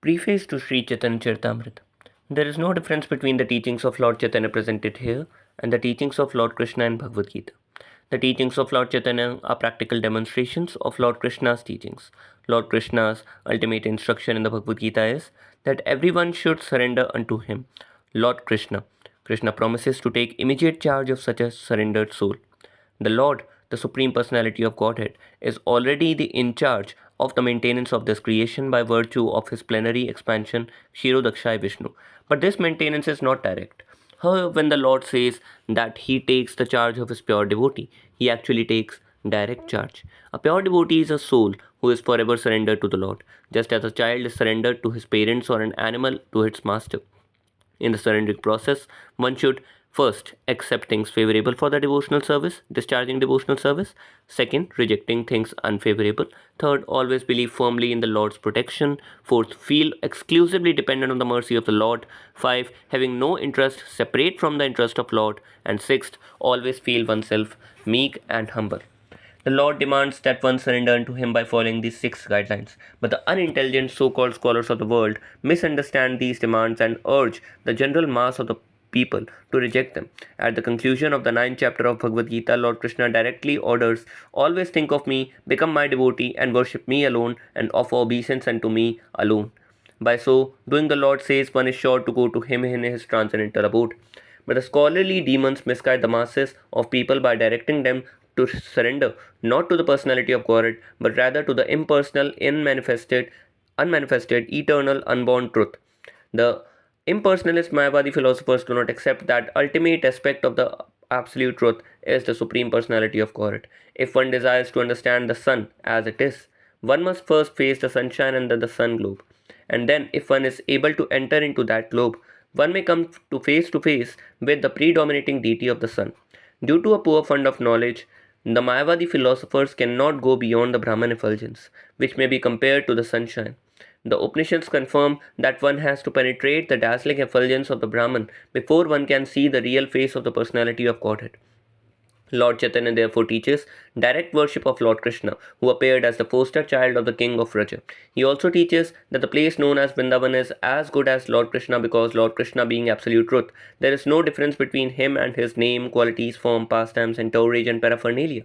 Preface to Sri Chaitanya Charitamrita. There is no difference between the teachings of Lord Chaitanya presented here and the teachings of Lord Krishna in Bhagavad Gita. The teachings of Lord Chaitanya are practical demonstrations of Lord Krishna's teachings. Lord Krishna's ultimate instruction in the Bhagavad Gita is that everyone should surrender unto him, Lord Krishna. Krishna promises to take immediate charge of such a surrendered soul. The Lord, the Supreme Personality of Godhead, is already in charge of the maintenance of this creation by virtue of his plenary expansion, Kshirodakshay Vishnu. But this maintenance is not direct. However, when the Lord says that he takes the charge of his pure devotee, he actually takes direct charge. A pure devotee is a soul who is forever surrendered to the Lord, just as a child is surrendered to his parents or an animal to its master. In the surrendering process, one should first accept things favorable for the devotional service, discharging devotional service. Second, rejecting things unfavorable. Third, always believe firmly in the Lord's protection. Fourth, feel exclusively dependent on the mercy of the Lord. Five, having no interest separate from the interest of Lord. And sixth, always feel oneself meek and humble. The Lord demands that one surrender unto Him by following these six guidelines. But the unintelligent so called scholars of the world misunderstand these demands and urge the general mass of the people to reject them. At the conclusion of the ninth chapter of Bhagavad Gita, Lord Krishna directly orders, always think of me, become my devotee, and worship me alone, and offer obeisance unto me alone. By so doing, the Lord says one is sure to go to Him in His transcendental abode. But the scholarly demons misguide the masses of people by directing them to surrender not to the personality of God, but rather to the impersonal, unmanifested, eternal, unborn truth. The impersonalist Mayavadi philosophers do not accept that ultimate aspect of the absolute truth is the supreme personality of God. If one desires to understand the sun as it is, one must first face the sunshine under the sun globe. And then, if one is able to enter into that globe, one may come to face with the predominating deity of the sun. Due to a poor fund of knowledge, the Mayavadi philosophers cannot go beyond the Brahman effulgence, which may be compared to the sunshine. The Upanishads confirm that one has to penetrate the dazzling effulgence of the Brahman before one can see the real face of the personality of Godhead. Lord Chaitanya therefore teaches direct worship of Lord Krishna, who appeared as the foster child of the king of Vraja. He also teaches that the place known as Vrindavan is as good as Lord Krishna because Lord Krishna being absolute truth, there is no difference between him and his name, qualities, form, pastimes, entourage, and paraphernalia.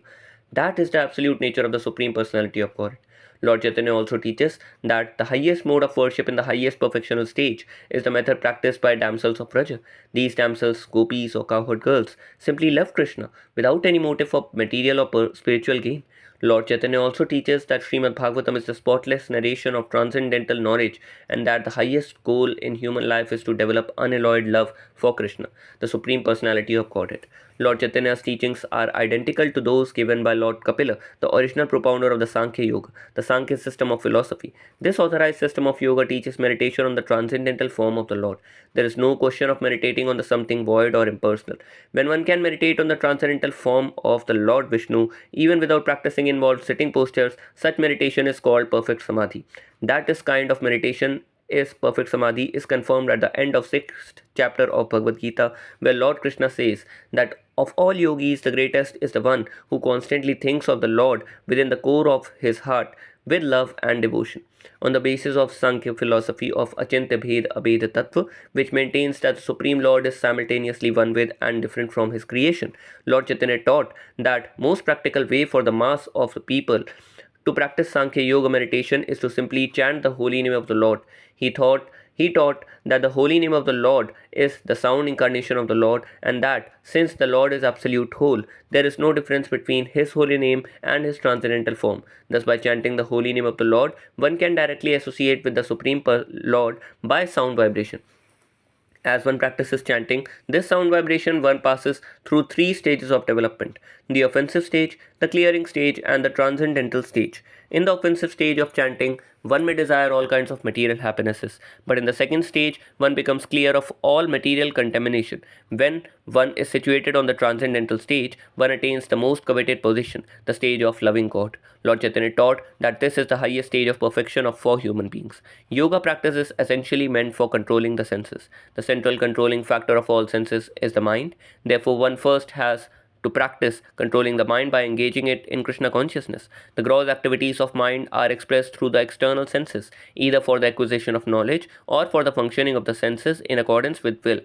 That is the absolute nature of the Supreme Personality of God. Lord Chaitanya also teaches that the highest mode of worship in the highest perfectional stage is the method practiced by damsels of Raja. These damsels, gopis or cowherd girls, simply love Krishna without any motive for material or spiritual gain. Lord Chaitanya also teaches that Srimad Bhagavatam is the spotless narration of transcendental knowledge and that the highest goal in human life is to develop unalloyed love for Krishna, the Supreme Personality of Godhead. Lord Chaitanya's teachings are identical to those given by Lord Kapila, the original propounder of the Sankhya Yoga, the Sankhya system of philosophy. This authorized system of yoga teaches meditation on the transcendental form of the Lord. There is no question of meditating on the something void or impersonal. When one can meditate on the transcendental form of the Lord Vishnu, even without practicing involved sitting postures, such meditation is called perfect samadhi. That is kind of meditation is perfect samadhi is confirmed at the end of 6th chapter of Bhagavad Gita, where Lord Krishna says that of all yogis the greatest is the one who constantly thinks of the Lord within the core of his heart with love and devotion. On the basis of Sankhya philosophy of Achintya Bhed Abhed Tattva, which maintains that the Supreme Lord is simultaneously one with and different from his creation, Lord Chaitanya taught that most practical way for the mass of the people to practice Sankhya Yoga meditation is to simply chant the holy name of the Lord. He taught that the holy name of the Lord is the sound incarnation of the Lord, and that since the Lord is absolute whole, there is no difference between his holy name and his transcendental form. Thus, by chanting the holy name of the Lord, one can directly associate with the Supreme Lord by sound vibration. As one practices chanting, this sound vibration one passes through three stages of development: the offensive stage, the clearing stage, and the transcendental stage. In the offensive stage of chanting, one may desire all kinds of material happinesses, but in the second stage, one becomes clear of all material contamination. When one is situated on the transcendental stage, one attains the most coveted position, the stage of loving God. Lord Chaitanya taught that this is the highest stage of perfection for human beings. Yoga practice is essentially meant for controlling the senses. The central controlling factor of all senses is the mind. Therefore, one first has to practice controlling the mind by engaging it in Krishna consciousness. The gross activities of mind are expressed through the external senses, either for the acquisition of knowledge or for the functioning of the senses in accordance with will.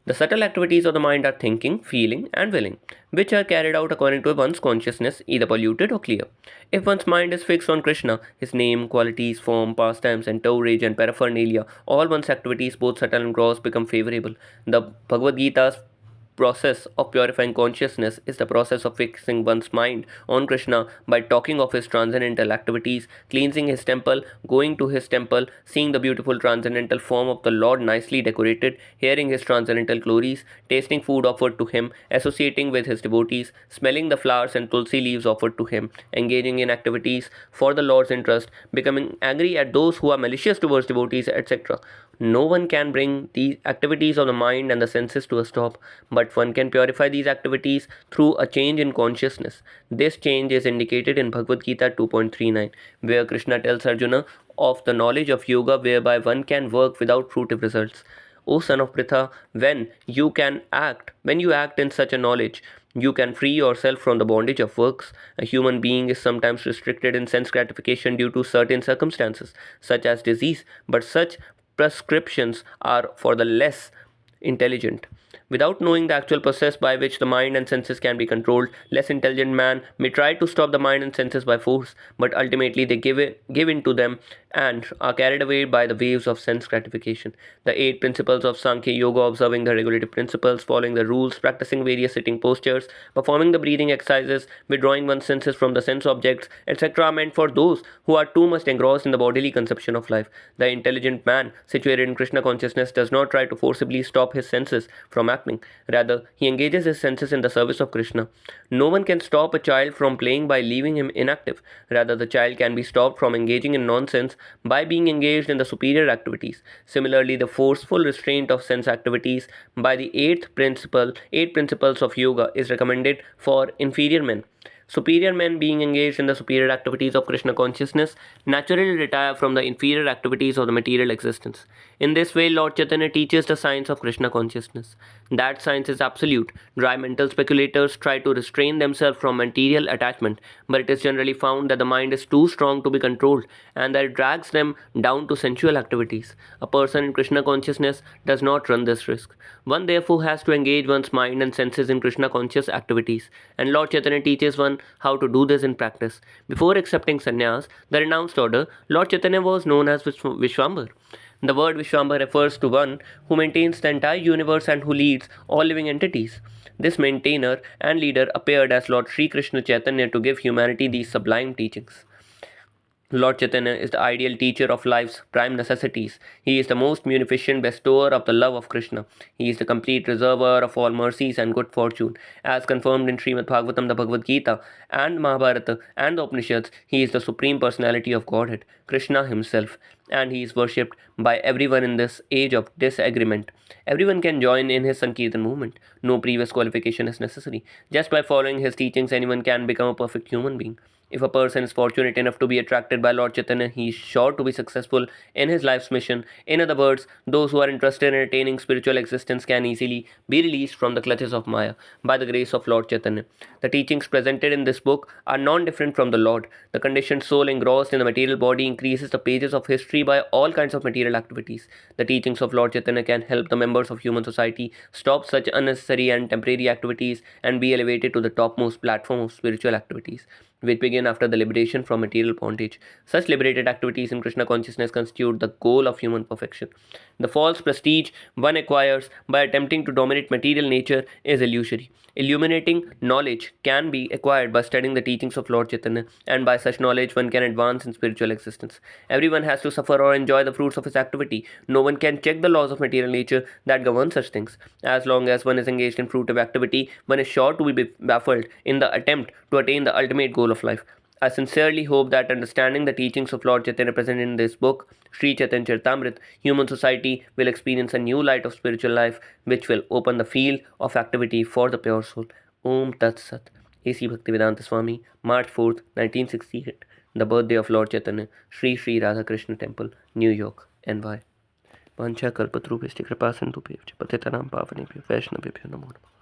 The subtle activities of the mind are thinking, feeling, and willing, which are carried out according to one's consciousness, either polluted or clear. If one's mind is fixed on Krishna, his name, qualities, form, pastimes, entourage, and paraphernalia, all one's activities, both subtle and gross, become favorable. The Bhagavad Gita's process of purifying consciousness is the process of fixing one's mind on Krishna by talking of his transcendental activities, cleansing his temple, going to his temple, seeing the beautiful transcendental form of the Lord nicely decorated, hearing his transcendental glories, tasting food offered to him, associating with his devotees, smelling the flowers and tulsi leaves offered to him, engaging in activities for the Lord's interest, becoming angry at those who are malicious towards devotees, etc. No one can bring these activities of the mind and the senses to a stop, but one can purify these activities through a change in consciousness. This change is indicated in Bhagavad Gita 2.39, where Krishna tells Arjuna of the knowledge of yoga whereby one can work without fruitive results. O son of Pritha, when you act in such a knowledge, you can free yourself from the bondage of works. A human being is sometimes restricted in sense gratification due to certain circumstances, such as disease, but such prescriptions are for the less intelligent. Without knowing the actual process by which the mind and senses can be controlled, less intelligent man may try to stop the mind and senses by force, but ultimately they give in to them and are carried away by the waves of sense gratification. The eight principles of Sankhya Yoga, observing the regulative principles, following the rules, practicing various sitting postures, performing the breathing exercises, withdrawing one's senses from the sense objects, etc., are meant for those who are too much engrossed in the bodily conception of life. The intelligent man, situated in Krishna consciousness, does not try to forcibly stop his senses from acting. Rather, he engages his senses in the service of Krishna. No one can stop a child from playing by leaving him inactive. Rather, the child can be stopped from engaging in nonsense by being engaged in the superior activities. Similarly, the forceful restraint of sense activities by the eight principles of yoga, is recommended for inferior men. Superior men, being engaged in the superior activities of Krishna consciousness, naturally retire from the inferior activities of the material existence. In this way, Lord Chaitanya teaches the science of Krishna consciousness. That science is absolute. Dry mental speculators try to restrain themselves from material attachment, but it is generally found that the mind is too strong to be controlled and that it drags them down to sensual activities. A person in Krishna consciousness does not run this risk. One therefore has to engage one's mind and senses in Krishna conscious activities, and Lord Chaitanya teaches one how to do this in practice. Before accepting sannyas, the renounced order, Lord Chaitanya was known as Vishwambar. The word Vishwambar refers to one who maintains the entire universe and who leads all living entities. This maintainer and leader appeared as Lord Sri Krishna Chaitanya to give humanity these sublime teachings. Lord Chaitanya is the ideal teacher of life's prime necessities. He is the most munificent bestower of the love of Krishna. He is the complete reservoir of all mercies and good fortune. As confirmed in Srimad Bhagavatam, the Bhagavad Gita, and Mahabharata, and the Upanishads, he is the supreme personality of Godhead, Krishna himself, and he is worshipped by everyone in this age of disagreement. Everyone can join in his Sankirtan movement. No previous qualification is necessary. Just by following his teachings, anyone can become a perfect human being. If a person is fortunate enough to be attracted by Lord Chaitanya, he is sure to be successful in his life's mission. In other words, those who are interested in attaining spiritual existence can easily be released from the clutches of Maya by the grace of Lord Chaitanya. The teachings presented in this book are non-different from the Lord. The conditioned soul engrossed in the material body increases the pages of history by all kinds of material activities. The teachings of Lord Chaitanya can help the members of human society stop such unnecessary and temporary activities and be elevated to the topmost platform of spiritual activities, which begin after the liberation from material bondage. Such liberated activities in Krishna consciousness constitute the goal of human perfection. The false prestige one acquires by attempting to dominate material nature is illusory. Illuminating knowledge can be acquired by studying the teachings of Lord Chaitanya, and by such knowledge one can advance in spiritual existence. Everyone has to suffer or enjoy the fruits of his activity. No one can check the laws of material nature that govern such things. As long as one is engaged in fruitive activity, one is sure to be baffled in the attempt to attain the ultimate goal of life. I sincerely hope that understanding the teachings of Lord Chaitanya present in this book, Sri Chaitanya Charitamrita, human society will experience a new light of spiritual life which will open the field of activity for the pure soul. Om Tat Sat. A.C. Bhaktivedanta Swami, March 4th, 1968. The birthday of Lord Chaitanya, Sri Sri Radha Krishna Temple, New York, NY. Pancha Kalpatrubhishti Kripa Sindhubhyo Patitanam Pavanebhyo Vaishnavebhyo Namo Namaha.